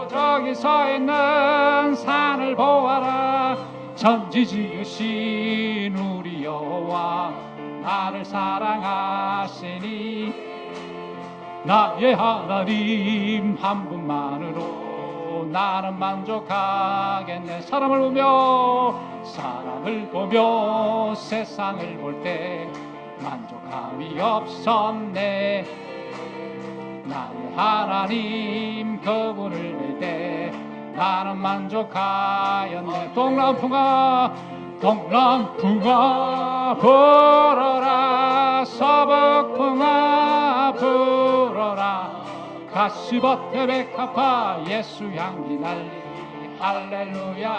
저기 서 있는 산을 보아라. 천지 지으신 우리 여호와 나를 사랑하시니 나의 하나님 한 분만으로 나는 만족하겠네. 사람을 보며 세상을 볼 때 만족함이 없었네. 나의 하나님 그분을 볼 때 나는 만족하였네. 동남풍아 불어라. 서북풍아 불어라. 가시밭에 백합화 예수 향기 날리니 할렐루야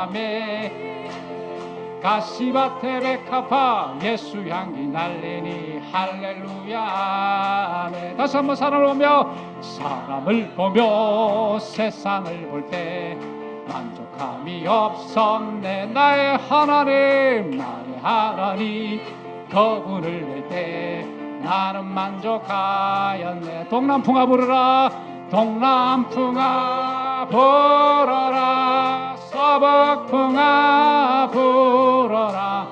아멘. 가시밭에 백합화 예수 향기 날리니 할렐루야 아멘. 다시 한번 사람을 보며 세상을 볼 때 만족함이 없었네. 나의 하나님 그분을 볼 때 나는 만족하였네. 동남풍아 불어라. 동남풍아 불어라. 서북풍아 불어라.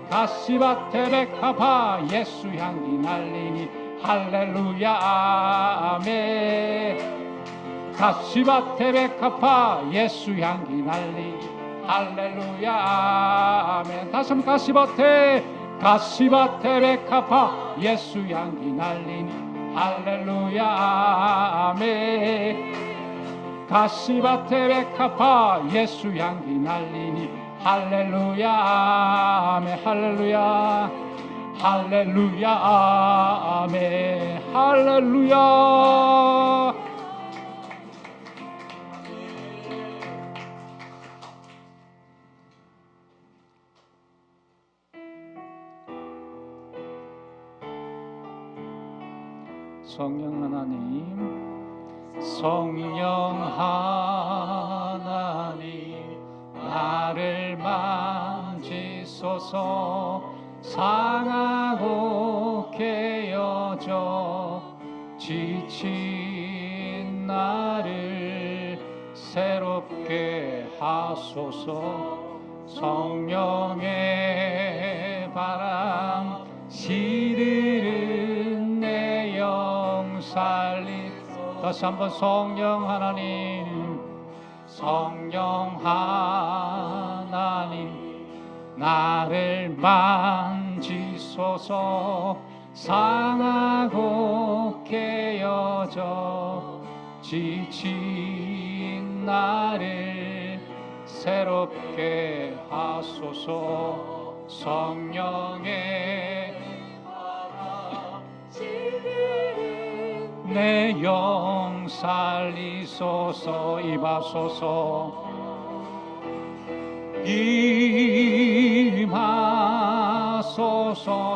가시밭에 백합화 예수 향기 날리니 할렐루야 아멘. 가시밭에 백합화 예수 향기 날리니 할렐루야 아멘. 다시 한번 가시밭에 백합화 예수 향기 날리니 할렐루야 아멘. 가시밭에 백합화 예수 향기 날리니 할렐루야 아멘. 할렐루야 할렐루야 아멘. 할렐루야. 성령 하나님 나를 만지소서. 상하고 깨어져 지친 나를 새롭게 하소서. 성령의 바람 시들은 내 영 살리. 다시 한번 성령 하나님 나를 만지소서. 상하고 깨어져 지친 나를 새롭게 하소서. 성령의 내 영 살리소서. 임하소서.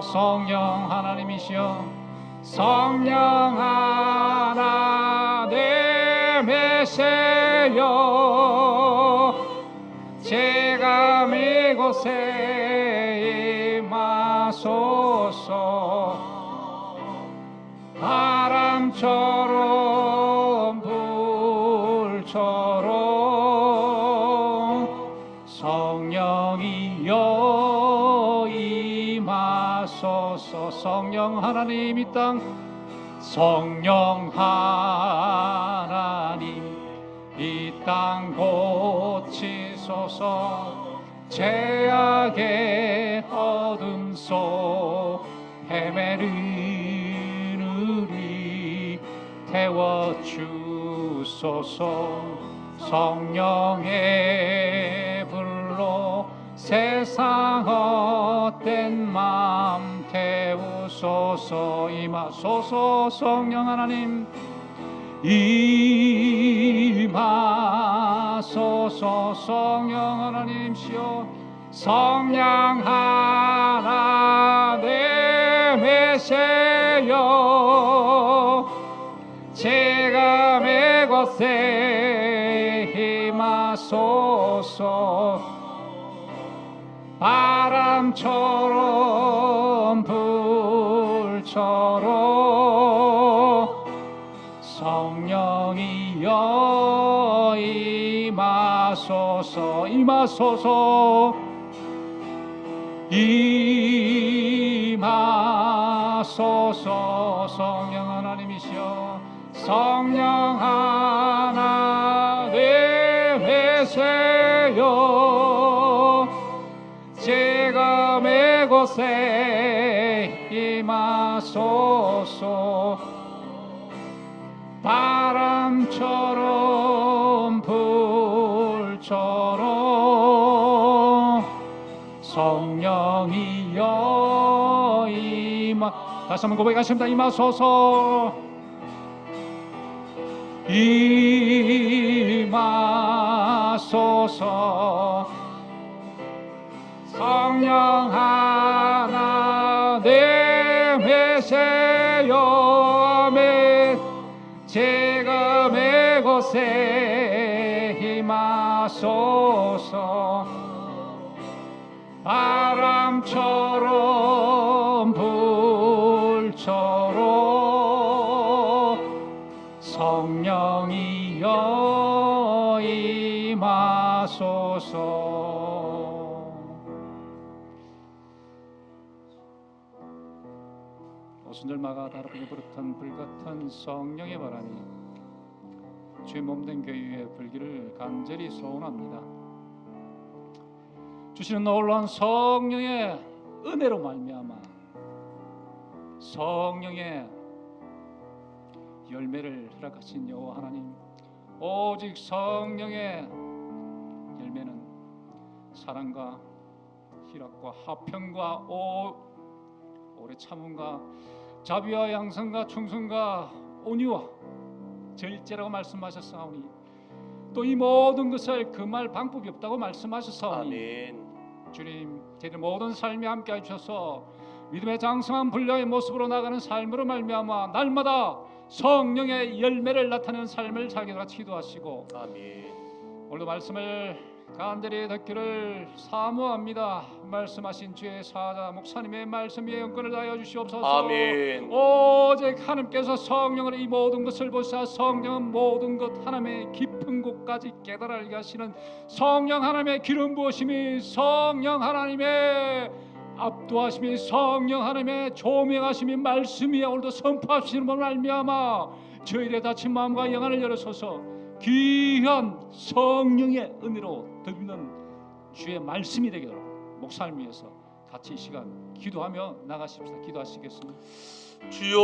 성령 하나님이시여 성령 하나님이세요. 제가 이곳에 임하소서. 바람처럼 불처럼 성령이여 임하소서. 성령 하나님 이 땅 성령 하나님 이 땅 고치소서. 죄악의 어둠 속 헤매는 우리 태워주소서. 성령의 불로 세상 헛된 맘 태우소서. 임하소서. 성령 하나님 임하소서. 성령 하나님시여 성령 하나님이세요. 제가 이곳에 임하소서. 바람처럼 불처럼 성령이여 임하소서 임하소서 임하소서. 성령 하나님이시여 성령 하나 되세요. 지금 이곳에 임하소서. 바람처럼 불처럼 성령이여 다시 한번 고백하십니다. 임하소서 임하소서. 성령 하나 되세요. 아멘. 지금 이곳에 임하소서. 바람처럼 불처럼 성령이여 임하소서. 오순절마가 다르게 부르던 불같은 성령의 바람이 주의 몸된 교회 위에 불기를 간절히 소원합니다. 주시는 놀라운 성령의 은혜로 말미암아 성령의 열매를 허락하신 여호와 하나님, 오직 성령의 열매는 사랑과 희락과 화평과 오래 참음과 자비와 양선과 충성과 온유와 절제라고 말씀하셨사오니 또 이 모든 것을 금할 방법이 없다고 말씀하셨사오니 아멘. 주님, 저희들 모든 삶에 함께해 주셔서 믿음의 장성한 분량의 모습으로 나가는 삶으로 말미암아 날마다 성령의 열매를 나타내는 삶을 살게 도록 기도하시고 아멘. 오늘도 말씀을 간절히 듣기를 사모합니다. 말씀하신 주의 사자 목사님의 말씀에 영권을 다하여 주시옵소서. 아멘. 오직 하나님께서 성령으로 이 모든 것을 보시사 성령은 모든 것 하나님의 깊은 곳까지 깨달아 알게 하시는 성령 하나님의 기름 부으심이, 성령 하나님의 압도하심이, 성령 하나님의 조명하심이, 말씀이 오늘도 선포하시는 분을 알미암아 저희의 다친 마음과 영안을 열어서서 귀한 성령의 은혜로 듣는 주의 말씀이 되게 하도록 목사님 위해서 같이 이 시간 기도하며 나가십시다. 기도하시겠습니다. 주여,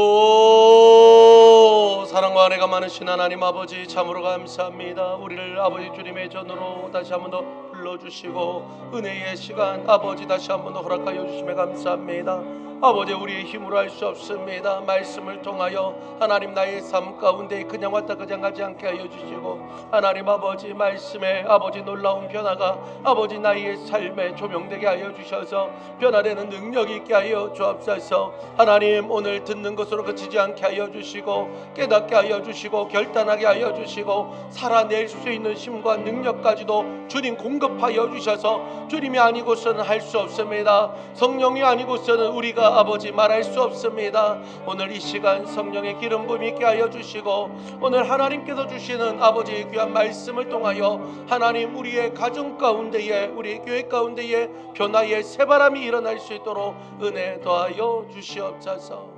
사랑과 은혜가 많으신 하나님 아버지, 참으로 감사합니다. 우리를 아버지 주님의 전으로 다시 한 번 더 불러주시고 은혜의 시간 아버지 다시 한 번 더 허락하여 주심에 감사합니다. 아버지, 우리의 힘으로 할 수 없습니다. 말씀을 통하여 하나님 나의 삶 가운데 그냥 왔다 그냥 가지 않게 하여 주시고, 하나님 아버지 말씀에 아버지 놀라운 변화가 아버지 나의 삶에 조명되게 하여 주셔서 변화되는 능력이 있게 하여 주옵소서. 하나님, 오늘 듣는 것으로 그치지 않게 하여 주시고 깨닫게 하여 주시고 결단하게 하여 주시고 살아낼 수 있는 힘과 능력까지도 주님 공급하여 주셔서 주님이 아니고서는 할 수 없습니다. 성령이 아니고서는 우리가 아버지 말할 수 없습니다. 오늘 이 시간 성령의 기름 부음 있게 하여 주시고 오늘 하나님께서 주시는 아버지의 귀한 말씀을 통하여 하나님 우리의 가정 가운데에 우리 교회 가운데에 변화의 새바람이 일어날 수 있도록 은혜 더하여 주시옵소서.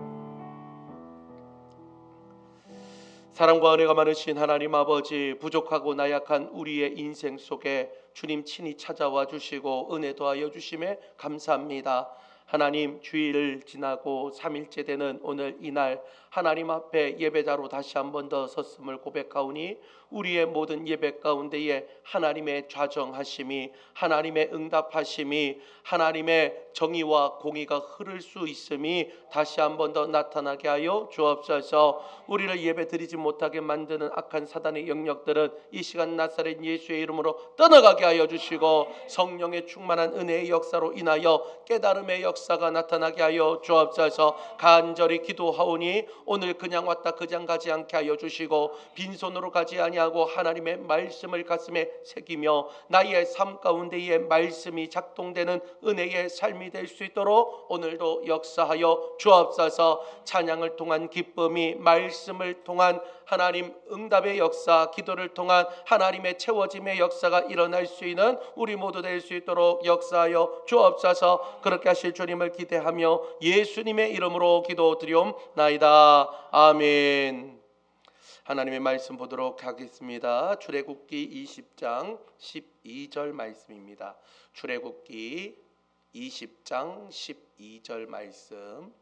사랑과 은혜가 많으신 하나님 아버지, 부족하고 나약한 우리의 인생 속에 주님 친히 찾아와 주시고 은혜 더하여 주심에 감사합니다. 하나님, 주일을 지나고 3일째 되는 오늘 이날 하나님 앞에 예배자로 다시 한 번 더 섰음을 고백하오니 우리의 모든 예배 가운데에 하나님의 좌정하심이, 하나님의 응답하심이, 하나님의 정의와 공의가 흐를 수 있음이 다시 한 번 더 나타나게 하여 주옵소서. 우리를 예배 드리지 못하게 만드는 악한 사단의 영역들은 이 시간 나사렛 예수의 이름으로 떠나가게 하여 주시고 성령의 충만한 은혜의 역사로 인하여 깨달음의 역사가 나타나게 하여 주옵소서. 간절히 기도하오니 오늘 그냥 왔다 그냥 가지 않게 하여 주시고 빈손으로 가지 아니하고 하나님의 말씀을 가슴에 새기며 나의 삶 가운데에 말씀이 작동되는 은혜의 삶이 될 수 있도록 오늘도 역사하여 주옵소서. 찬양을 통한 기쁨이, 말씀을 통한 하나님 응답의 역사, 기도를 통한 하나님의 채워짐의 역사가 일어날 수 있는 우리 모두 될 수 있도록 역사하여 주옵소서. 그렇게 하실 주님을 기대하며 예수님의 이름으로 기도드리옵나이다. 아멘. 하나님의 말씀 보도록 하겠습니다. 출애굽기 20장 12절 말씀입니다. 출애굽기 20장 12절 말씀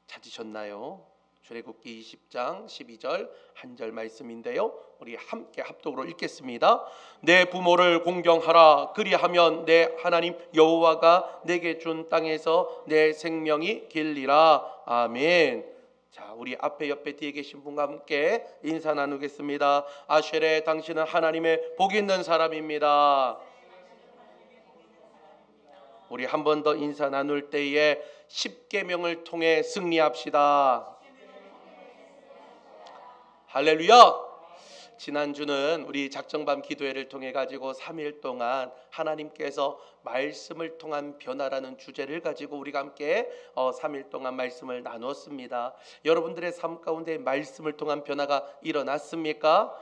찾으셨나요? 출애굽기 20장 12절 한 절 말씀인데요, 우리 함께 합독으로 읽겠습니다. 내 부모를 공경하라. 그리하면 내 하나님 여호와가 내게 준 땅에서 내 생명이 길리라. 아멘. 자, 우리 앞에 옆에 뒤에 계신 분과 함께 인사 나누겠습니다. 아쉐레, 당신은 하나님의 복 있는 사람입니다. 우리 한 번 더 인사 나눌 때에 십계명을 통해 승리합시다. 할렐루야. 지난주는 우리 작정밤 기도회를 통해 가지고 3일 동안 하나님께서 말씀을 통한 변화라는 주제를 가지고 우리가 함께 3일 동안 말씀을 나눴습니다. 여러분들의 삶 가운데 말씀을 통한 변화가 일어났습니까?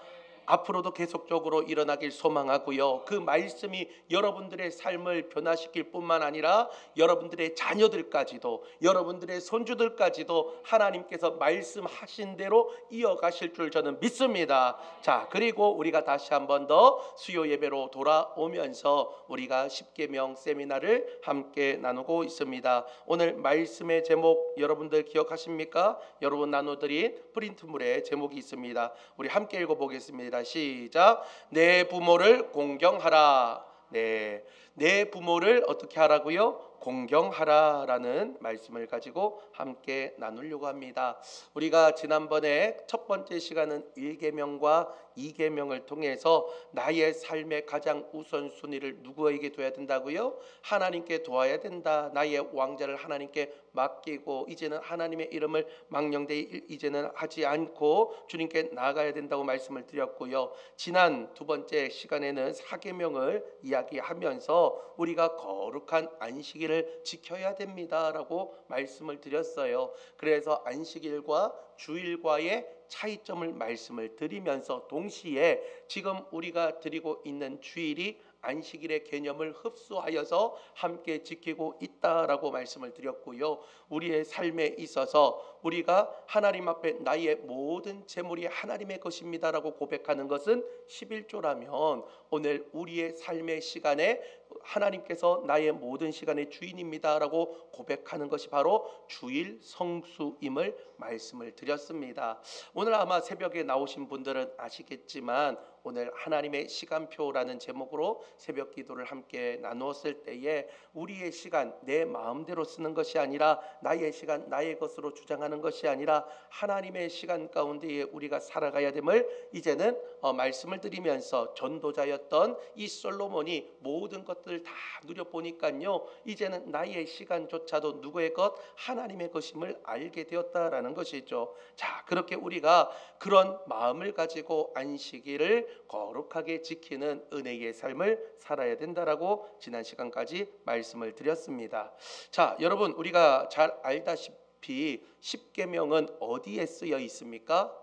앞으로도 계속적으로 일어나길 소망하고요. 그 말씀이 여러분들의 삶을 변화시킬 뿐만 아니라 여러분들의 자녀들까지도, 여러분들의 손주들까지도 하나님께서 말씀하신 대로 이어가실 줄 저는 믿습니다. 자, 그리고 우리가 다시 한 번 더 수요 예배로 돌아오면서 우리가 십계명 세미나를 함께 나누고 있습니다. 오늘 말씀의 제목 여러분들 기억하십니까? 여러분 나눠드린 프린트물에 제목이 있습니다. 우리 함께 읽어보겠습니다. 시작. 내 부모를 공경하라. 네, 내 부모를 어떻게 하라고요? 공경하라라는 말씀을 가지고 함께 나누려고 합니다. 우리가 지난번에 첫 번째 시간은 1계명과 2계명을 통해서 나의 삶의 가장 우선순위를 누구에게 둬야 된다고요? 하나님께 도와야 된다. 나의 왕자를 하나님께 맡기고 이제는 하나님의 이름을 망령되이 이제는 하지 않고 주님께 나아가야 된다고 말씀을 드렸고요. 지난 두 번째 시간에는 4계명을 이야기하면서 우리가 거룩한 안식일을 지켜야 됩니다라고 말씀을 드렸어요. 그래서 안식일과 주일과의 차이점을 말씀을 드리면서 동시에 지금 우리가 드리고 있는 주일이 안식일의 개념을 흡수하여서 함께 지키고 있다라고 말씀을 드렸고요. 우리의 삶에 있어서 우리가 하나님 앞에 나의 모든 재물이 하나님의 것입니다라고 고백하는 것은 11조라면 오늘 우리의 삶의 시간에 하나님께서 나의 모든 시간의 주인입니다라고 고백하는 것이 바로 주일 성수임을 말씀을 드렸습니다. 오늘 아마 새벽에 나오신 분들은 아시겠지만 오늘 하나님의 시간표라는 제목으로 새벽 기도를 함께 나누었을 때에 우리의 시간 내 마음대로 쓰는 것이 아니라 나의 시간 나의 것으로 주장하는 것이 아니라 하나님의 시간 가운데에 우리가 살아가야 됨을 이제는 말씀을 드리면서 전도자였던 이 솔로몬이 모든 것들을 다 누려보니까요, 이제는 나의 시간조차도 누구의 것? 하나님의 것임을 알게 되었다라는 것이죠. 자, 그렇게 우리가 그런 마음을 가지고 안식일을 거룩하게 지키는 은혜의 삶을 살아야 된다라고 지난 시간까지 말씀을 드렸습니다. 자, 여러분 우리가 잘 알다시피 십계명은 어디에 쓰여 있습니까?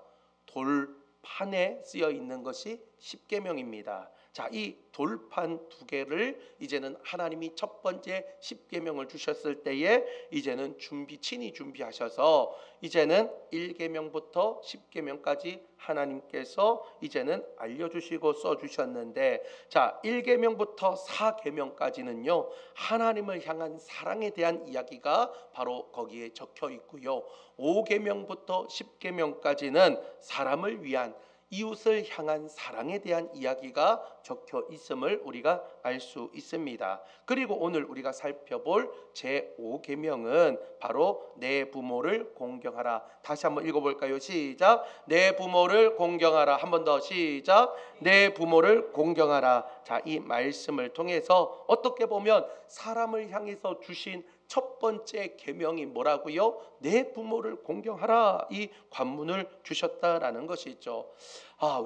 돌판에 쓰여 있는 것이 십계명입니다. 자, 이 돌판 두 개를 이제는 하나님이 첫 번째 십계명을 주셨을 때에 이제는 친히 준비하셔서 이제는 1계명부터 10계명까지 하나님께서 이제는 알려주시고 써주셨는데, 자 1계명부터 4계명까지는요 하나님을 향한 사랑에 대한 이야기가 바로 거기에 적혀 있고요, 5계명부터 10계명까지는 사람을 위한 이웃을 향한 사랑에 대한 이야기가 적혀 있음을 우리가 알 수 있습니다. 그리고 오늘 우리가 살펴볼 제5계명은 바로 내 부모를 공경하라. 다시 한번 읽어볼까요? 시작. 내 부모를 공경하라. 한 번 더 시작. 내 부모를 공경하라. 자, 이 말씀을 통해서 어떻게 보면 사람을 향해서 주신 첫 번째 계명이 뭐라고요? 내 부모를 공경하라. 이 관문을 주셨다라는 것이죠.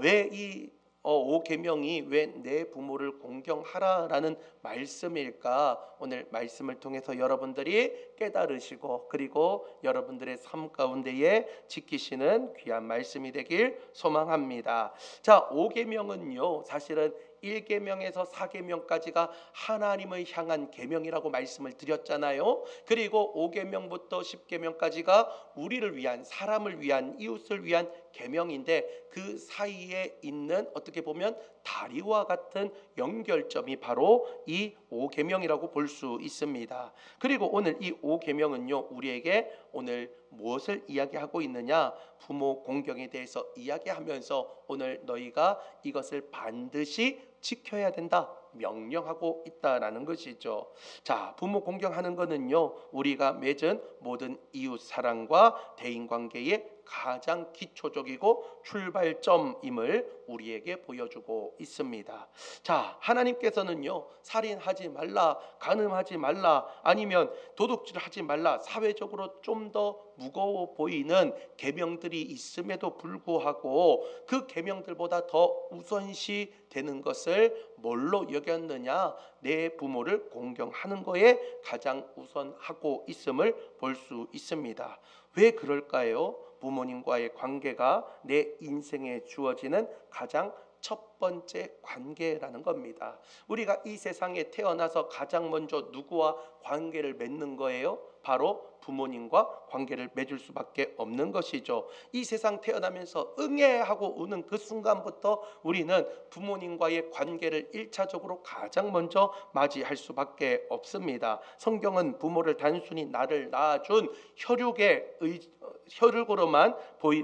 왜 이 5계명이 왜 내 부모를 공경하라라는 말씀일까? 오늘 말씀을 통해서 여러분들이 깨달으시고 그리고 여러분들의 삶 가운데에 지키시는 귀한 말씀이 되길 소망합니다. 자, 5계명은요 사실은 1계명에서 4계명까지가 하나님을 향한 계명이라고 말씀을 드렸잖아요. 그리고 5계명부터 10계명까지가 우리를 위한, 사람을 위한, 이웃을 위한 계명인데 그 사이에 있는 어떻게 보면 다리와 같은 연결점이 바로 이 5계명이라고 볼 수 있습니다. 그리고 오늘 이 5계명은요 우리에게 오늘 무엇을 이야기하고 있느냐, 부모 공경에 대해서 이야기하면서 오늘 너희가 이것을 반드시 지켜야 된다 명령하고 있다라는 것이죠. 자, 부모 공경하는 것은요 우리가 맺은 모든 이웃 사랑과 대인 관계의 가장 기초적이고 출발점임을 우리에게 보여주고 있습니다. 자, 하나님께서는요 살인하지 말라, 간음하지 말라, 아니면 도둑질하지 말라, 사회적으로 좀 더 무거워 보이는 계명들이 있음에도 불구하고 그 계명들보다 더 우선시 되는 것을 뭘로 여겼느냐, 내 부모를 공경하는 거에 가장 우선하고 있음을 볼 수 있습니다. 왜 그럴까요? 부모님과의 관계가 내 인생에 주어지는 가장 첫 번째 관계라는 겁니다. 우리가 이 세상에 태어나서 가장 먼저 누구와 관계를 맺는 거예요? 바로 부모님과 관계를 맺을 수밖에 없는 것이죠. 이 세상 태어나면서 응애 하고 우는 그 순간부터 우리는 부모님과의 관계를 1차적으로 가장 먼저 맞이할 수밖에 없습니다. 성경은 부모를 단순히 나를 낳아준 혈육으로만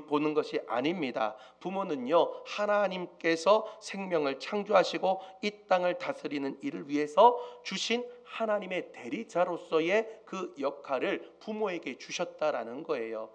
보는 것이 아닙니다. 부모는요 하나님께서 생명을 창조하시고 이 땅을 다스리는 일을 위해서 주신 하나님의 대리자로서의 그 역할을 부모에게 주셨다라는 거예요.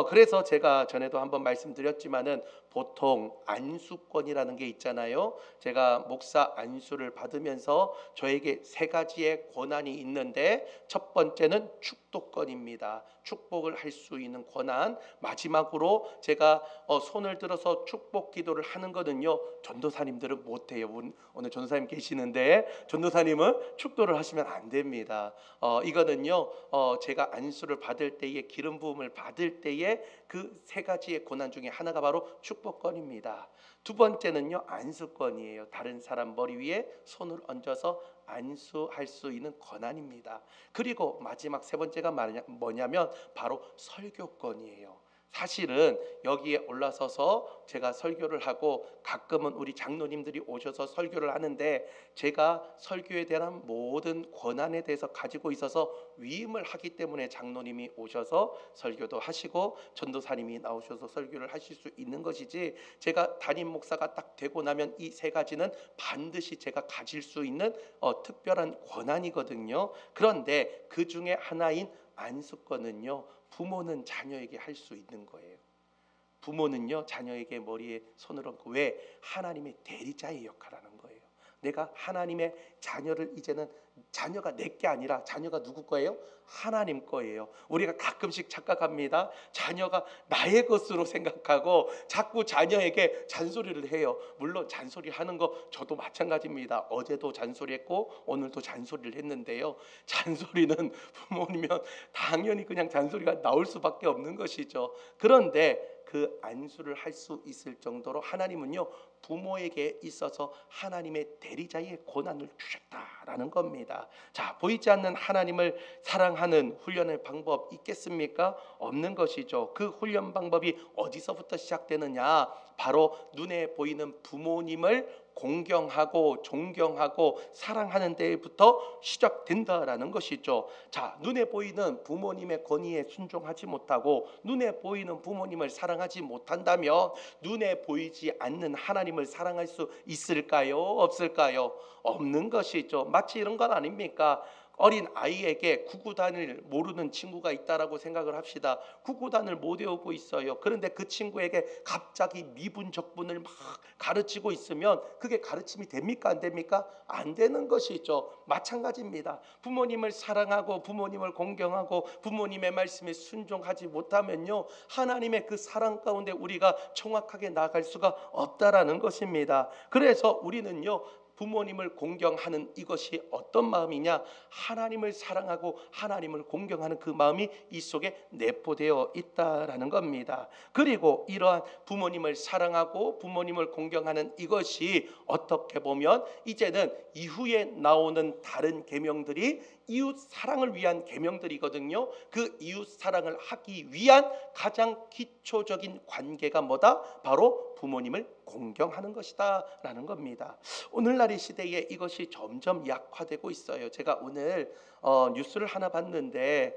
그래서 제가 전에도 한번 말씀드렸지만은 보통 안수권이라는 게 있잖아요. 제가 목사 안수를 받으면서 저에게 세 가지의 권한이 있는데 첫 번째는 축도권입니다. 축복을 할 수 있는 권한. 마지막으로 제가 손을 들어서 축복 기도를 하는 거는요 전도사님들은 못해요. 오늘 전도사님 계시는데 전도사님은 축도를 하시면 안 됩니다. 이거는요 제가 안수를 받을 때에, 기름 부음을 받을 때에 그 세 가지의 권한 중에 하나가 바로 축복권입니다. 두 번째는요 안수권이에요. 다른 사람 머리 위에 손을 얹어서 안수할 수 있는 권한입니다. 그리고 마지막 세 번째가 뭐냐면 바로 설교권이에요. 사실은 여기에 올라서서 제가 설교를 하고 가끔은 우리 장로님들이 오셔서 설교를 하는데 제가 설교에 대한 모든 권한에 대해서 가지고 있어서 위임을 하기 때문에 장로님이 오셔서 설교도 하시고 전도사님이 나오셔서 설교를 하실 수 있는 것이지, 제가 담임 목사가 딱 되고 나면 이 세 가지는 반드시 제가 가질 수 있는 특별한 권한이거든요. 그런데 그 중에 하나인 안수권은요 부모는 자녀에게 할 수 있는 거예요. 부모는요 자녀에게 머리에 손을 얹고, 왜? 하나님의 대리자의 역할하는 거예요. 내가 하나님의 자녀를, 이제는 자녀가 내 게 아니라 자녀가 누구 거예요? 하나님 거예요. 우리가 가끔씩 착각합니다. 자녀가 나의 것으로 생각하고 자꾸 자녀에게 잔소리를 해요. 물론 잔소리 하는 거 저도 마찬가지입니다. 어제도 잔소리했고 오늘도 잔소리를 했는데요, 잔소리는 부모님이면 당연히 그냥 잔소리가 나올 수밖에 없는 것이죠. 그런데 그 안수를 할 수 있을 정도로 하나님은요 부모에게 있어서 하나님의 대리자의 권한을 주셨다라는 겁니다. 자, 보이지 않는 하나님을 사랑하는 훈련의 방법 있겠습니까? 없는 것이죠. 그 훈련 방법이 어디서부터 시작되느냐? 바로 눈에 보이는 부모님을 공경하고 존경하고 사랑하는 데부터 시작된다라는 것이죠. 자, 눈에 보이는 부모님의 권위에 순종하지 못하고 눈에 보이는 부모님을 사랑하지 못한다면 눈에 보이지 않는 하나님을 사랑할 수 있을까요? 없을까요? 없는 것이죠. 마치 이런 건 아닙니까? 어린 아이에게 구구단을 모르는 친구가 있다라고 생각을 합시다. 구구단을 못 외우고 있어요. 그런데 그 친구에게 갑자기 미분적분을 막 가르치고 있으면 그게 가르침이 됩니까? 안 됩니까? 안 되는 것이죠. 마찬가지입니다. 부모님을 사랑하고 부모님을 공경하고 부모님의 말씀에 순종하지 못하면요 하나님의 그 사랑 가운데 우리가 정확하게 나아갈 수가 없다라는 것입니다. 그래서 우리는요 부모님을 공경하는 이것이 어떤 마음이냐? 하나님을 사랑하고 하나님을 공경하는 그 마음이 이 속에 내포되어 있다라는 겁니다. 그리고 이러한 부모님을 사랑하고 부모님을 공경하는 이것이 어떻게 보면 이제는 이후에 나오는 다른 계명들이 이웃 사랑을 위한 계명들이거든요. 그 이웃 사랑을 하기 위한 가장 기초적인 관계가 뭐다? 바로 부모님을 공경하는 것이다라는 겁니다. 오늘날의 시대에 이것이 점점 약화되고 있어요. 제가 오늘 뉴스를 하나 봤는데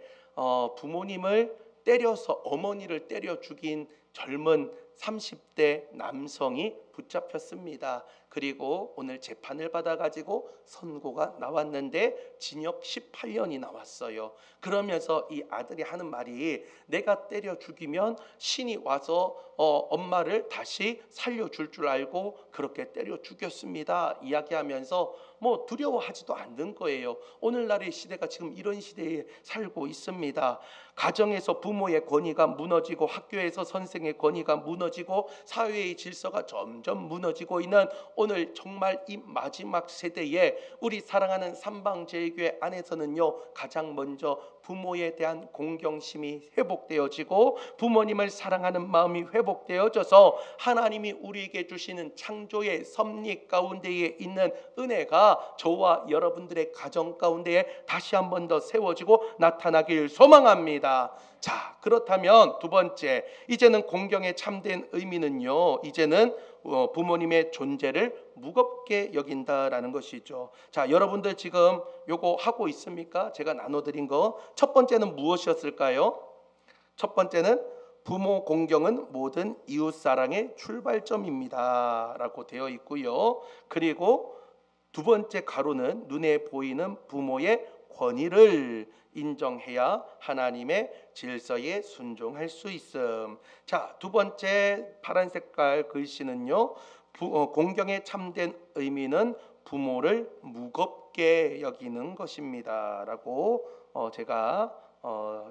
부모님을 때려서 어머니를 때려 죽인 젊은 30대 남성이 붙잡혔습니다. 그리고 오늘 재판을 받아가지고 선고가 나왔는데 징역 18년이 나왔어요. 그러면서 이 아들이 하는 말이 내가 때려 죽이면 신이 와서 엄마를 다시 살려줄 줄 알고 그렇게 때려 죽였습니다. 이야기하면서 뭐 두려워하지도 않는 거예요. 오늘날의 시대가 지금 이런 시대에 살고 있습니다. 가정에서 부모의 권위가 무너지고 학교에서 선생의 권위가 무너지고 사회의 질서가 점점 무너지고 있는 오늘 정말 이 마지막 세대에 우리 사랑하는 삼방제일교회 안에서는요, 가장 먼저 부모에 대한 공경심이 회복되어지고 부모님을 사랑하는 마음이 회복되어져서 하나님이 우리에게 주시는 창조의 섭리 가운데에 있는 은혜가 저와 여러분들의 가정 가운데에 다시 한 번 더 세워지고 나타나길 소망합니다. 자, 그렇다면 두 번째, 이제는 공경의 참된 의미는요, 이제는 부모님의 존재를 무겁게 여긴다라는 것이죠. 자, 여러분들 지금 요거 하고 있습니까? 제가 나눠드린 거 첫 번째는 무엇이었을까요? 첫 번째는 부모 공경은 모든 이웃 사랑의 출발점입니다 라고 되어 있고요. 그리고 두 번째 가로는 눈에 보이는 부모의 권위를 인정해야 하나님의 질서에 순종할 수 있음. 자, 두 번째 파란 색깔 글씨는요, 공경의 참된 의미는 부모를 무겁게 여기는 것입니다 라고 제가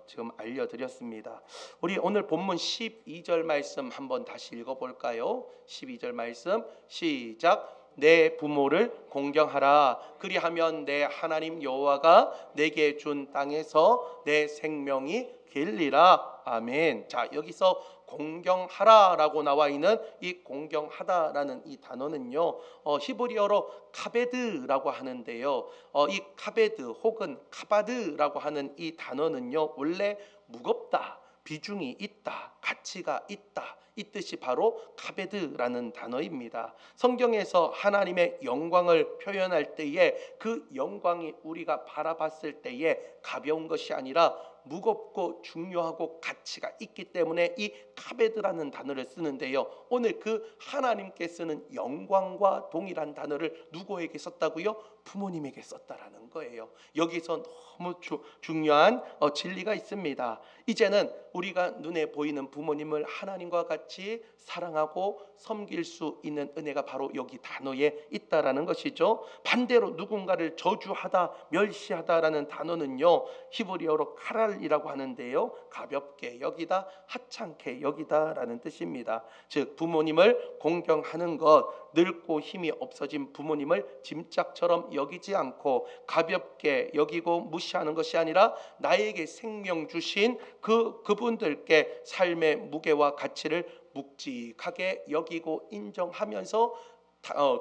지금 알려드렸습니다. 우리 오늘 본문 12절 말씀 한번 다시 읽어볼까요? 12절 말씀 시작. 내 부모를 공경하라. 그리하면 내 하나님 여호와가 내게 준 땅에서 내 생명이 길리라. 아멘. 자, 여기서 공경하라라고 나와 있는 이 공경하다라는 이 단어는요, 히브리어로 카베드라고 하는데요. 이 카베드 혹은 카바드라고 하는 이 단어는요, 원래 무겁다, 비중이 있다, 가치가 있다, 이 뜻이 바로 카베드라는 단어입니다. 성경에서 하나님의 영광을 표현할 때에 그 영광이 우리가 바라봤을 때에 가벼운 것이 아니라 무겁고 중요하고 가치가 있기 때문에 이 카베드라는 단어를 쓰는데요, 오늘 그 하나님께 쓰는 영광과 동일한 단어를 누구에게 썼다고요? 부모님에게 썼다라는 거예요. 여기서 너무 중요한 진리가 있습니다. 이제는 우리가 눈에 보이는 부모님을 하나님과 같이 사랑하고 섬길 수 있는 은혜가 바로 여기 단어에 있다라는 것이죠. 반대로 누군가를 저주하다, 멸시하다라는 단어는요, 히브리어로 카랄이라고 하는데요, 가볍게 여기다, 하찮게 여기다라는 뜻입니다. 즉 부모님을 공경하는 것, 늙고 힘이 없어진 부모님을 짐짝처럼 여기지 않고 가볍게 여기고 무시하는 것이 아니라 나에게 생명 주신 그분들께 삶의 무게와 가치를 묵직하게 여기고 인정하면서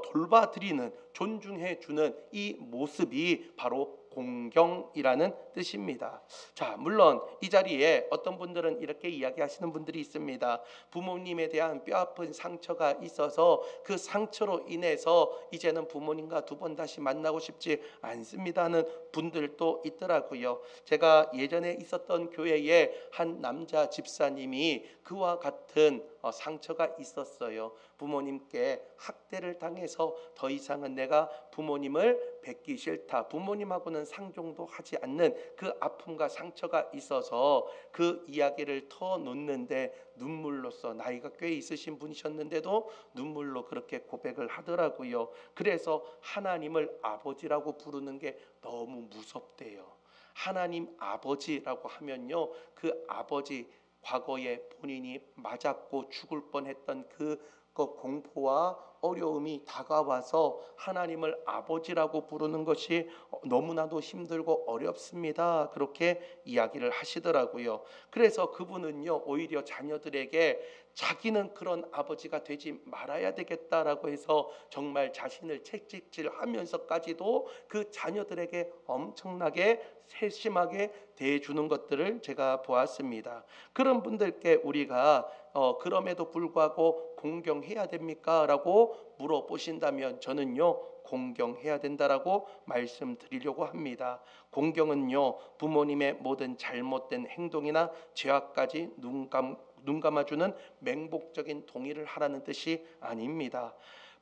돌봐드리는, 존중해주는 이 모습이 바로 공경이라는 뜻입니다. 자, 물론 이 자리에 어떤 분들은 이렇게 이야기하시는 분들이 있습니다. 부모님에 대한 뼈아픈 상처가 있어서 그 상처로 인해서 이제는 부모님과 두 번 다시 만나고 싶지 않습니다는 분들도 있더라고요. 제가 예전에 있었던 교회에 한 남자 집사님이 그와 같은 상처가 있었어요. 부모님께 학대를 당해서 더 이상은 내가 부모님을 뵙기 싫다, 부모님하고는 상종도 하지 않는 그 아픔과 상처가 있어서 그 이야기를 터놓는데 눈물로써, 나이가 꽤 있으신 분이셨는데도 눈물로 그렇게 고백을 하더라고요. 그래서 하나님을 아버지라고 부르는 게 너무 무섭대요. 하나님 아버지라고 하면요, 그 아버지, 과거에 본인이 맞았고 죽을 뻔했던 그 그 공포와 어려움이 다가와서 하나님을 아버지라고 부르는 것이 너무나도 힘들고 어렵습니다. 그렇게 이야기를 하시더라고요. 그래서 그분은요, 오히려 자녀들에게 자기는 그런 아버지가 되지 말아야 되겠다라고 해서 정말 자신을 채찍질하면서까지도 그 자녀들에게 엄청나게 세심하게 대해주는 것들을 제가 보았습니다. 그런 분들께 우리가 그럼에도 불구하고 공경해야 됩니까? 라고 물어보신다면 저는요, 공경해야 된다라고 말씀드리려고 합니다. 공경은요, 부모님의 모든 잘못된 행동이나 죄악까지 눈 감아주는 맹목적인 동의를 하라는 뜻이 아닙니다.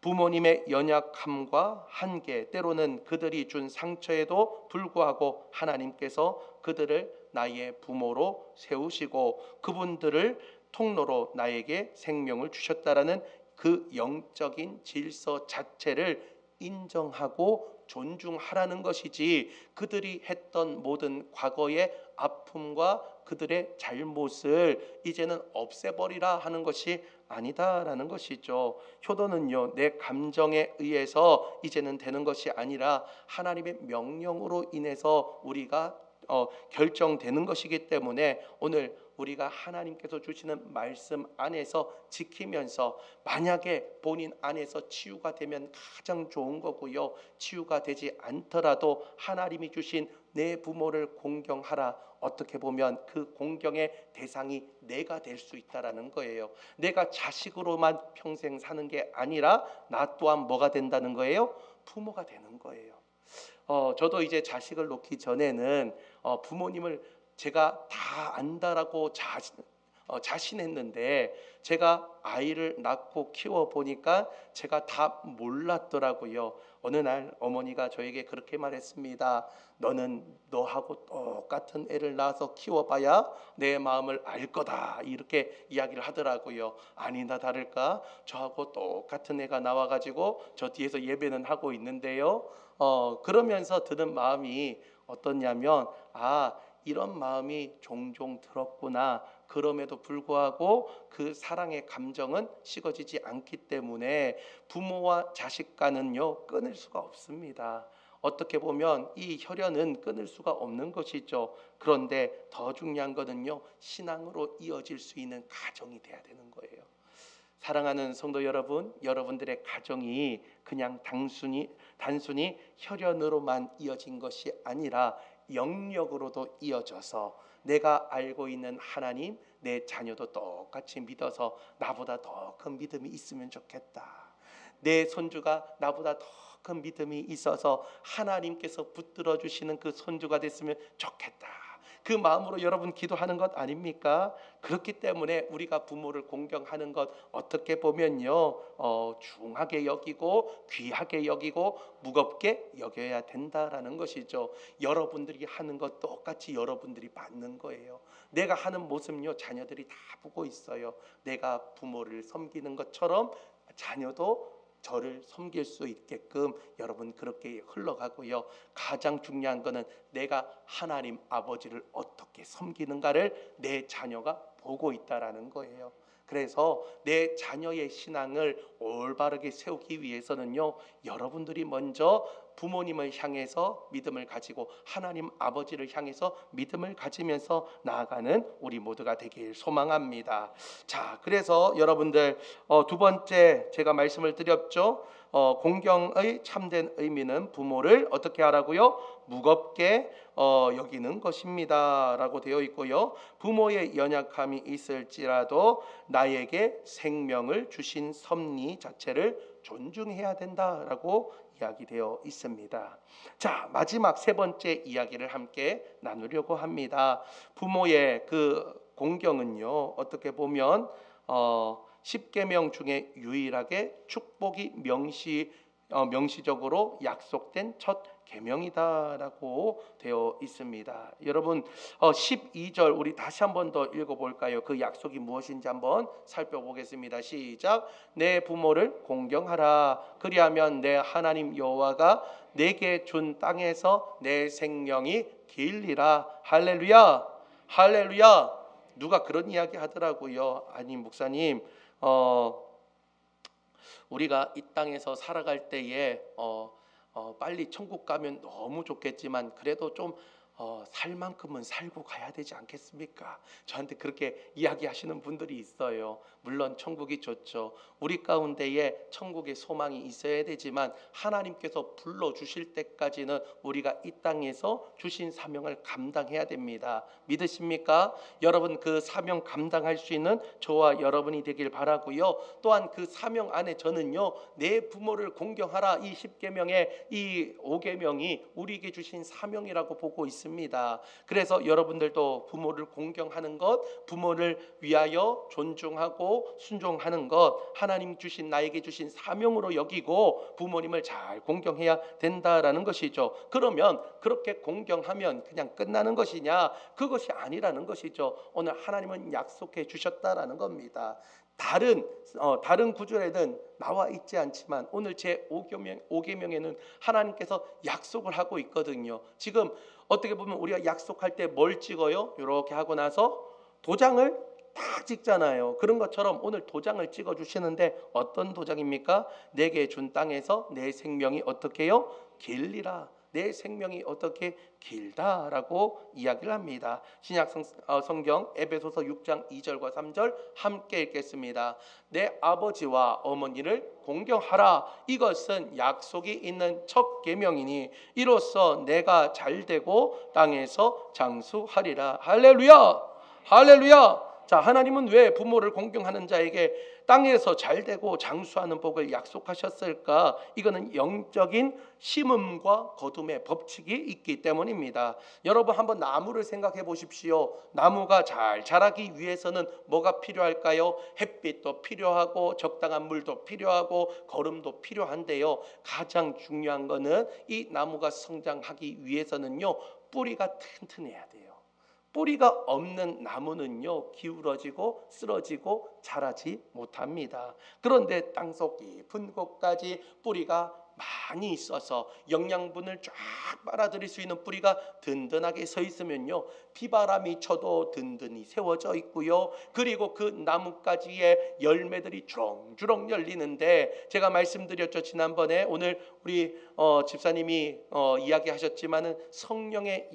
부모님의 연약함과 한계, 때로는 그들이 준 상처에도 불구하고 하나님께서 그들을 나의 부모로 세우시고 그분들을 통로로 나에게 생명을 주셨다라는 그 영적인 질서 자체를 인정하고 존중하라는 것이지, 그들이 했던 모든 과거의 아픔과 그들의 잘못을 이제는 없애버리라 하는 것이 아니다라는 것이죠. 효도는요, 내 감정에 의해서 이제는 되는 것이 아니라 하나님의 명령으로 인해서 우리가 결정되는 것이기 때문에 오늘 우리가 하나님께서 주시는 말씀 안에서 지키면서, 만약에 본인 안에서 치유가 되면 가장 좋은 거고요, 치유가 되지 않더라도 하나님이 주신 내 부모를 공경하라. 어떻게 보면 그 공경의 대상이 내가 될 수 있다라는 거예요. 내가 자식으로만 평생 사는 게 아니라 나 또한 뭐가 된다는 거예요? 부모가 되는 거예요. 저도 이제 자식을 놓기 전에는 부모님을 제가 다 안다라고 자신했는데, 제가 아이를 낳고 키워 보니까 제가 다 몰랐더라고요. 어느 날 어머니가 저에게 그렇게 말했습니다. 너는 너하고 똑같은 애를 낳아서 키워봐야 내 마음을 알 거다, 이렇게 이야기를 하더라고요. 아니나 다를까 저하고 똑같은 애가 나와가지고 저 뒤에서 예배는 하고 있는데요, 그러면서 드는 마음이 어떠냐면, 이런 마음이 종종 들었구나. 그럼에도 불구하고 그 사랑의 감정은 식어지지 않기 때문에 부모와 자식 간은요, 끊을 수가 없습니다. 어떻게 보면 이 혈연은 끊을 수가 없는 것이죠. 그런데 더 중요한 것은요, 신앙으로 이어질 수 있는 가정이 돼야 되는 거예요. 사랑하는 성도 여러분, 여러분들의 가정이 그냥 단순히 혈연으로만 이어진 것이 아니라 영역으로도 이어져서 내가 알고 있는 하나님, 내 자녀도 똑같이 믿어서 나보다 더 큰 믿음이 있으면 좋겠다. 내 손주가 나보다 더 큰 믿음이 있어서 하나님께서 붙들어 주시는 그 손주가 됐으면 좋겠다. 그 마음으로 여러분 기도하는 것 아닙니까? 그렇기 때문에 우리가 부모를 공경하는 것, 어떻게 보면요, 중하게 여기고 귀하게 여기고 무겁게 여겨야 된다라는 것이죠. 여러분들이 하는 것 똑같이 여러분들이 받는 거예요. 내가 하는 모습요, 자녀들이 다 보고 있어요. 내가 부모를 섬기는 것처럼 자녀도 저를 섬길 수 있게끔 여러분 그렇게 흘러가고요. 가장 중요한 것은 내가 하나님 아버지를 어떻게 섬기는가를 내 자녀가 보고 있다라는 거예요. 그래서 내 자녀의 신앙을 올바르게 세우기 위해서는요, 여러분들이 먼저 부모님을 향해서 믿음을 가지고 하나님 아버지를 향해서 믿음을 가지면서 나아가는 우리 모두가 되길 소망합니다. 자, 그래서 여러분들 두 번째 제가 말씀을 드렸죠. 공경의 참된 의미는 부모를 어떻게 하라고요? 무겁게 여기는 것입니다 라고 되어 있고요, 부모의 연약함이 있을지라도 나에게 생명을 주신 섭리 자체를 존중해야 된다라고 이야기되어 있습니다. 자, 마지막 세 번째 이야기를 함께 나누려고 합니다. 부모의 그 공경은요, 어떻게 보면 10계명 중에 유일하게 축복이 명시적으로 약속된 첫 계명이다라고 되어 있습니다. 여러분 12절 우리 다시 한번 더 읽어볼까요? 그 약속이 무엇인지 한번 살펴보겠습니다. 시작. 내 부모를 공경하라. 그리하면 내 하나님 여호와가 내게 준 땅에서 내 생명이 길리라. 할렐루야. 할렐루야. 누가 그런 이야기 하더라고요. 아니 목사님 우리가 이 땅에서 살아갈 때에 빨리 천국 가면 너무 좋겠지만 그래도 좀 살 만큼은 살고 가야 되지 않겠습니까? 저한테 그렇게 이야기하시는 분들이 있어요. 물론 천국이 좋죠. 우리 가운데에 천국의 소망이 있어야 되지만 하나님께서 불러주실 때까지는 우리가 이 땅에서 주신 사명을 감당해야 됩니다. 믿으십니까? 여러분, 그 사명 감당할 수 있는 저와 여러분이 되길 바라고요. 또한 그 사명 안에 저는요, 내 부모를 공경하라, 이 10계명의 이 5계명이 우리에게 주신 사명이라고 보고 있습니다. 그래서 여러분들도 부모를 공경하는 것, 부모를 위하여 존중하고 순종하는 것, 하나님 주신, 나에게 주신 사명으로 여기고 부모님을 잘 공경해야 된다라는 것이죠. 그러면 그렇게 공경하면 그냥 끝나는 것이냐? 그것이 아니라는 것이죠. 오늘 하나님은 약속해 주셨다라는 겁니다. 다른 구절에는 나와 있지 않지만 오늘 제 5계명에는 하나님께서 약속을 하고 있거든요. 지금 어떻게 보면 우리가 약속할 때 뭘 찍어요? 이렇게 하고 나서 도장을 딱 찍잖아요. 그런 것처럼 오늘 도장을 찍어 주시는데 어떤 도장입니까? 내게 준 땅에서 내 생명이 어떻게 해요? 길리라. 내 생명이 어떻게 길다라고 이야기를 합니다. 신약 성경 에베소서 6장 2절과 3절 함께 읽겠습니다. 내 아버지와 어머니를 공경하라. 이것은 약속이 있는 첫 계명이니 이로써 내가 잘되고 땅에서 장수하리라. 할렐루야. 할렐루야. 자, 하나님은 왜 부모를 공경하는 자에게 땅에서 잘되고 장수하는 복을 약속하셨을까? 이거는 영적인 심음과 거둠의 법칙이 있기 때문입니다. 여러분, 한번 나무를 생각해 보십시오. 나무가 잘 자라기 위해서는 뭐가 필요할까요? 햇빛도 필요하고 적당한 물도 필요하고 거름도 필요한데요, 가장 중요한 거는 이 나무가 성장하기 위해서는요, 뿌리가 튼튼해야 돼요. 뿌리가 없는 나무는요, 기울어지고 쓰러지고 자라지 못합니다. 그런데 땅속 깊은 곳까지 뿌리가 많이 있어서 영양분을 쫙 빨아들일 수 있는 뿌리가 든든하게 서 있으면요, 비바람이 쳐도 든든히 세워져 있고요, 그리고 그 나뭇가지에 열매들이 주렁주렁 열리는데, 제가 말씀드렸죠 지난번에. 오늘 우리 집사님이 이야기하셨지만은 성령의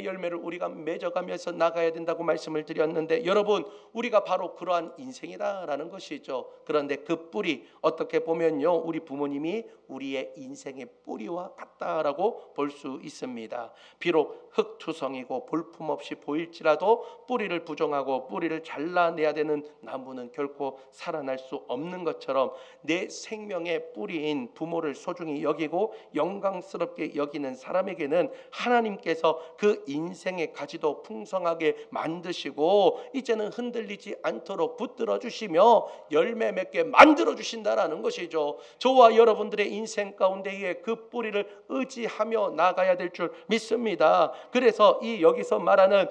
열매를 우리가 맺어가면서 나가야 된다고 말씀을 드렸는데, 여러분, 우리가 바로 그러한 인생이다라는 것이죠. 그런데 그 뿌리, 어떻게 보면요, 우리 부모님이 우리의 인생의 뿌리와 같다라고 볼 수 있습니다. 비록 흙투성이고 볼품없이 보일지라도 뿌리를 부정하고 뿌리를 잘라내야 되는 나무는 결코 살아날 수 없는 것처럼, 내 생명의 뿌리인 부모를 소중히 여기고 영광스럽게 여기는 사람에게는 하나님께서 그 인생의 가지도 풍성하게 만드시고 이제는 흔들리지 않도록 붙들어 주시며 열매 맺게 만들어 주신다라는 것이죠. 저와 여러분들의 인생 가운데에 그 뿌리를 의지하며 나가야 될 줄 믿습니다. 그래서 여기서 말하는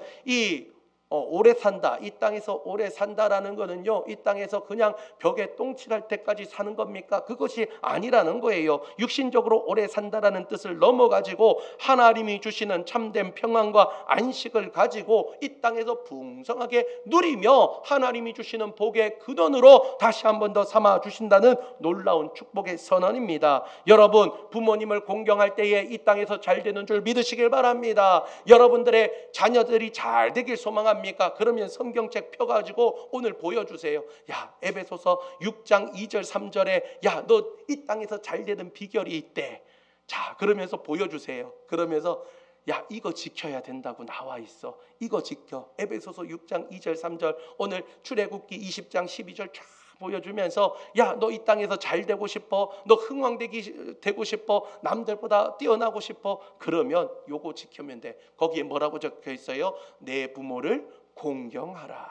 오래 산다, 이 땅에서 오래 산다라는 거는요, 이 땅에서 그냥 벽에 똥칠할 때까지 사는 겁니까? 그것이 아니라는 거예요. 육신적으로 오래 산다라는 뜻을 넘어가지고 하나님이 주시는 참된 평안과 안식을 가지고 이 땅에서 풍성하게 누리며 하나님이 주시는 복의 근원으로 다시 한 번 더 삼아 주신다는 놀라운 축복의 선언입니다. 여러분, 부모님을 공경할 때에 이 땅에서 잘 되는 줄 믿으시길 바랍니다. 여러분들의 자녀들이 잘 되길 소망합니다. 그러면 성경책 펴가지고 오늘 보여주세요. 야, 에베소서 6장 2절 3절에 야, 너 이 땅에서 잘 되는 비결이 있대. 자, 그러면서 보여주세요. 그러면서 야, 이거 지켜야 된다고 나와 있어. 이거 지켜. 에베소서 6장 2절 3절, 오늘 출애굽기 20장 12절 쫙 보여주면서 야, 너 이 땅에서 잘 되고 싶어? 너 흥왕되고 싶어? 남들보다 뛰어나고 싶어? 그러면 요거 지키면 돼. 거기에 뭐라고 적혀 있어요? 내 부모를 공경하라.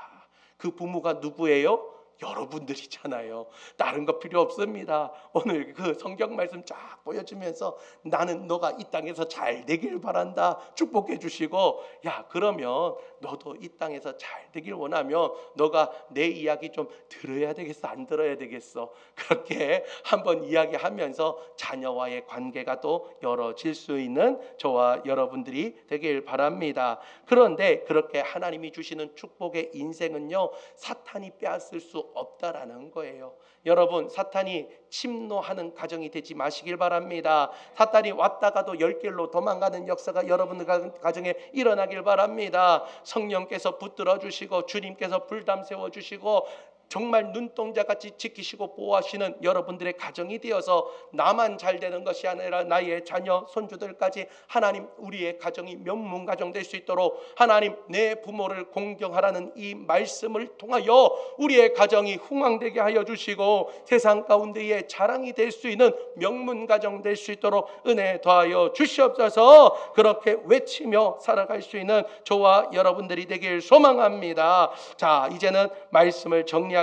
그 부모가 누구예요? 여러분들이잖아요. 다른 거 필요 없습니다. 오늘 그 성경 말씀 쫙 보여주면서 나는 너가 이 땅에서 잘 되길 바란다 축복해 주시고, 야, 그러면 너도 이 땅에서 잘 되길 원하면 너가 내 이야기 좀 들어야 되겠어, 안 들어야 되겠어? 그렇게 한번 이야기하면서 자녀와의 관계가 또 열어질 수 있는 저와 여러분들이 되길 바랍니다. 그런데 그렇게 하나님이 주시는 축복의 인생은요, 사탄이 빼앗을 수 없다라는 거예요. 여러분, 사탄이 침노하는 가정이 되지 마시길 바랍니다. 사탄이 왔다가도 열 길로 도망가는 역사가 여러분들 가정에 일어나길 바랍니다. 성령께서 붙들어 주시고 주님께서 불담 세워 주시고 정말 눈동자같이 지키시고 보호하시는 여러분들의 가정이 되어서 나만 잘 되는 것이 아니라 나의 자녀 손주들까지 하나님 우리의 가정이 명문가정 될 수 있도록 하나님 내 부모를 공경하라는 이 말씀을 통하여 우리의 가정이 흥왕되게 하여 주시고 세상 가운데에 자랑이 될 수 있는 명문가정 될 수 있도록 은혜 더하여 주시옵소서. 그렇게 외치며 살아갈 수 있는 저와 여러분들이 되길 소망합니다. 자, 이제는 말씀을 정리하겠습니다.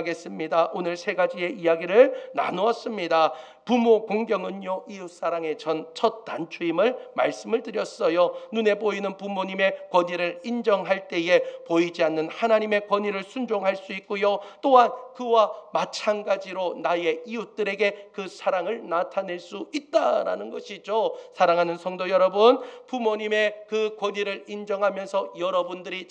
오늘 세 가지의 이야기를 나누었습니다. 부모 공경은요, 이웃사랑의 첫 단추임을 말씀을 드렸어요. 눈에 보이는 부모님의 권위를 인정할 때에 보이지 않는 하나님의 권위를 순종할 수 있고요, 또한 그와 마찬가지로 나의 이웃들에게 그 사랑을 나타낼 수 있다라는 것이죠. 사랑하는 성도 여러분, 부모님의 그 권위를 인정하면서 여러분들의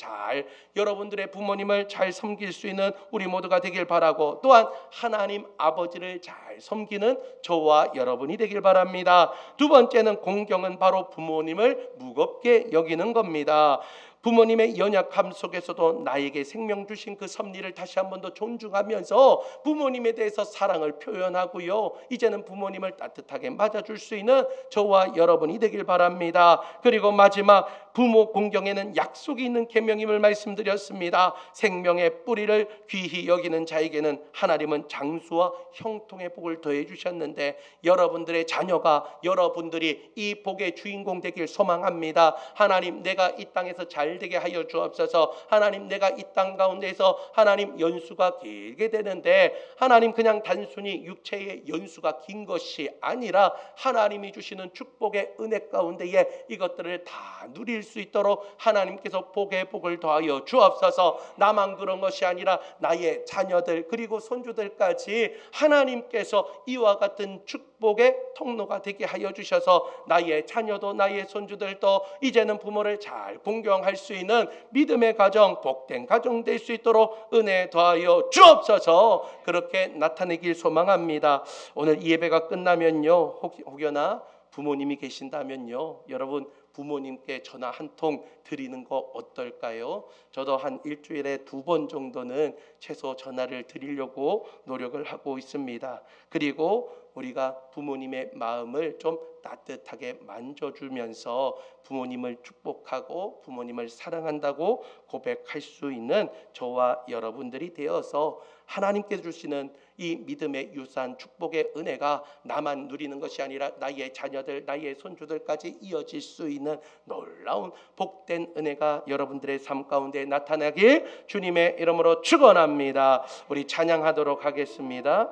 부모님을 잘 섬길 수 있는 우리 모두가 되길 바라고, 또한 하나님 아버지를 잘 섬기는 저와 여러분이 되길 바랍니다. 두 번째는 공경은 바로 부모님을 무겁게 여기는 겁니다. 부모님의 연약함 속에서도 나에게 생명 주신 그 섭리를 다시 한 번 더 존중하면서 부모님에 대해서 사랑을 표현하고요, 이제는 부모님을 따뜻하게 맞아줄 수 있는 저와 여러분이 되길 바랍니다. 그리고 마지막, 부모 공경에는 약속이 있는 계명임을 말씀드렸습니다. 생명의 뿌리를 귀히 여기는 자에게는 하나님은 장수와 형통의 복을 더해 주셨는데, 여러분들의 자녀가 여러분들이 이 복의 주인공 되길 소망합니다. 하나님, 내가 이 땅에서 잘 되게 하여 주옵소서. 하나님, 내가 이 땅 가운데에서 하나님 연수가 길게 되는데, 하나님 그냥 단순히 육체의 연수가 긴 것이 아니라 하나님이 주시는 축복의 은혜 가운데에 이것들을 다 누릴 수 있도록 하나님께서 복의 복을 더하여 주옵소서. 나만 그런 것이 아니라 나의 자녀들 그리고 손주들까지 하나님께서 이와 같은 축복의 통로가 되게 하여 주셔서 나의 자녀도 나의 손주들도 이제는 부모를 잘 공경할 수 있는 믿음의 가정, 복된 가정 될 수 있도록 은혜 더하여 주옵소서. 그렇게 나타내길 소망합니다. 오늘 이 예배가 끝나면요, 혹여나 부모님이 계신다면요, 여러분 부모님께 전화 한 통 드리는 거 어떨까요? 저도 한 일주일에 2번 정도는 최소 전화를 드리려고 노력을 하고 있습니다. 그리고 우리가 부모님의 마음을 좀 따뜻하게 만져주면서 부모님을 축복하고 부모님을 사랑한다고 고백할 수 있는 저와 여러분들이 되어서 하나님께서 주시는 이 믿음의 유산 축복의 은혜가 나만 누리는 것이 아니라 나의 자녀들, 나의 손주들까지 이어질 수 있는 놀라운 복된 은혜가 여러분들의 삶 가운데 나타나길 주님의 이름으로 축원합니다. 우리 찬양하도록 하겠습니다.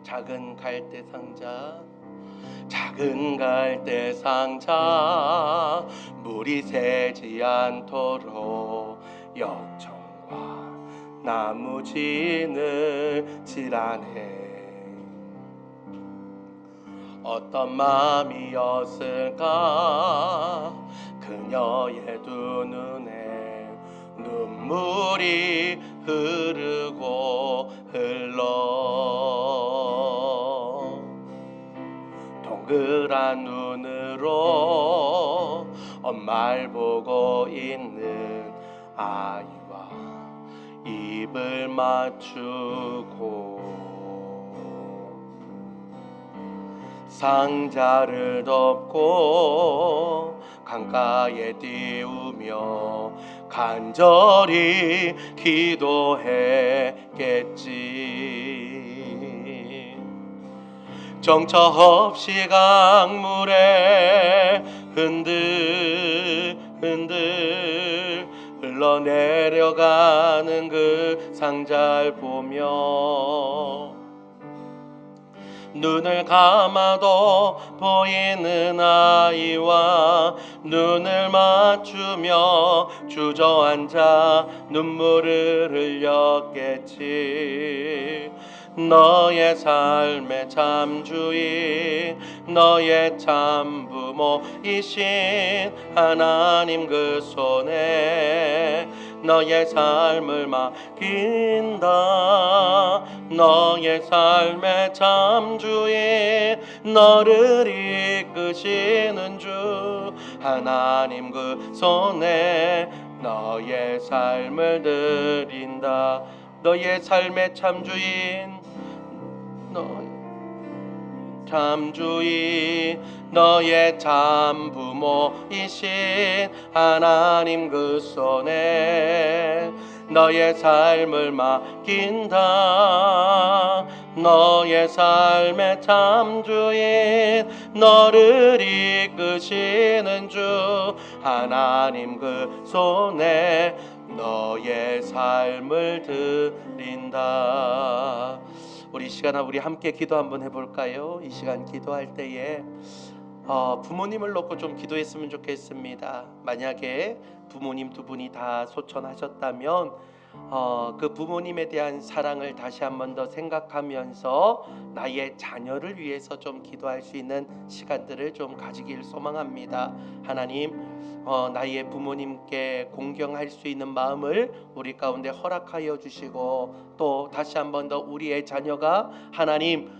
작은 갈대 상자, 작은 갈대 상자, 물이 새지 않도록 역청과 나무진을 칠하네. 어떤 마음이었을까 그녀의 두 눈에 눈물이 흐르고 흘러 동그란 눈으로 엄마를 보고 있는 아이와 입을 맞추고 상자를 덮고 강가에 띄우며 간절히 기도했겠지. 정처 없이 강물에 흔들흔들 흘러 흘러내려가는 그 상자를 보며 눈을 감아도 보이는 아이와 눈을 맞추며 주저앉아 눈물을 흘렸겠지. 너의 삶의 참주인, 너의 참부모이신 하나님 그 손에 너의 삶을 맡긴다. 너의 삶의 참주인, 너를 이끄시는 주 하나님 그 손에 너의 삶을 드린다. 너의 삶의 참주인, 너의 참주인, 너의 참부모이신 하나님 그 손에 너의 삶을 맡긴다. 너의 삶의 참주인, 너를 이끄시는 주 하나님 그 손에 너의 삶을 드린다. 우리 시간아 우리 함께 기도 한번 해볼까요? 이 시간 기도할 때에 부모님을 놓고 좀 기도했으면 좋겠습니다. 만약에 부모님 두 분이 다 소천하셨다면 그 부모님에 대한 사랑을 다시 한번 더 생각하면서 나의 자녀를 위해서 좀 기도할 수 있는 시간들을 좀 가지길 소망합니다. 하나님, 나의 부모님께 공경할 수 있는 마음을 우리 가운데 허락하여 주시고, 또 다시 한번 더 우리의 자녀가 하나님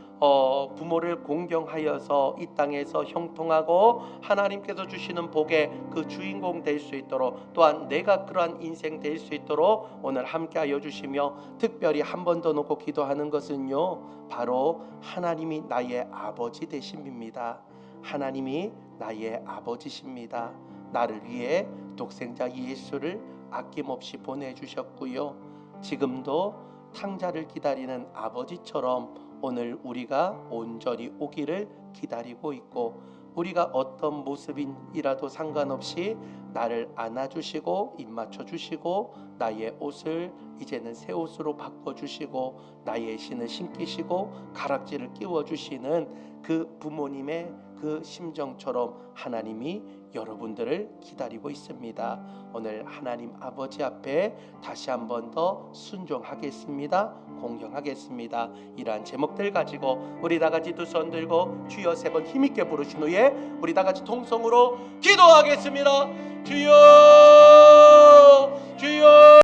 부모를 공경하여서 이 땅에서 형통하고 하나님께서 주시는 복의 그 주인공 될 수 있도록, 또한 내가 그러한 인생 될 수 있도록 오늘 함께하여 주시며, 특별히 한 번 더 놓고 기도하는 것은요, 바로 하나님이 나의 아버지 되심입니다. 하나님이 나의 아버지십니다. 나를 위해 독생자 예수를 아낌없이 보내주셨고요, 지금도 탕자를 기다리는 아버지처럼 오늘 우리가 온전히 오기를 기다리고 있고, 우리가 어떤 모습이라도 상관없이 나를 안아주시고 입맞춰주시고 나의 옷을 이제는 새 옷으로 바꿔주시고 나의 신을 신기시고 가락지를 끼워주시는 그 부모님의 그 심정처럼 하나님이 여러분들을 기다리고 있습니다. 오늘 하나님 아버지 앞에 다시 한번 더 순종하겠습니다. 공경하겠습니다. 이러한 제목들 가지고 우리 다 같이 두 손 들고 주여 세 번 힘있게 부르신 후에 우리 다 같이 통성으로 기도하겠습니다. 주여, 주여.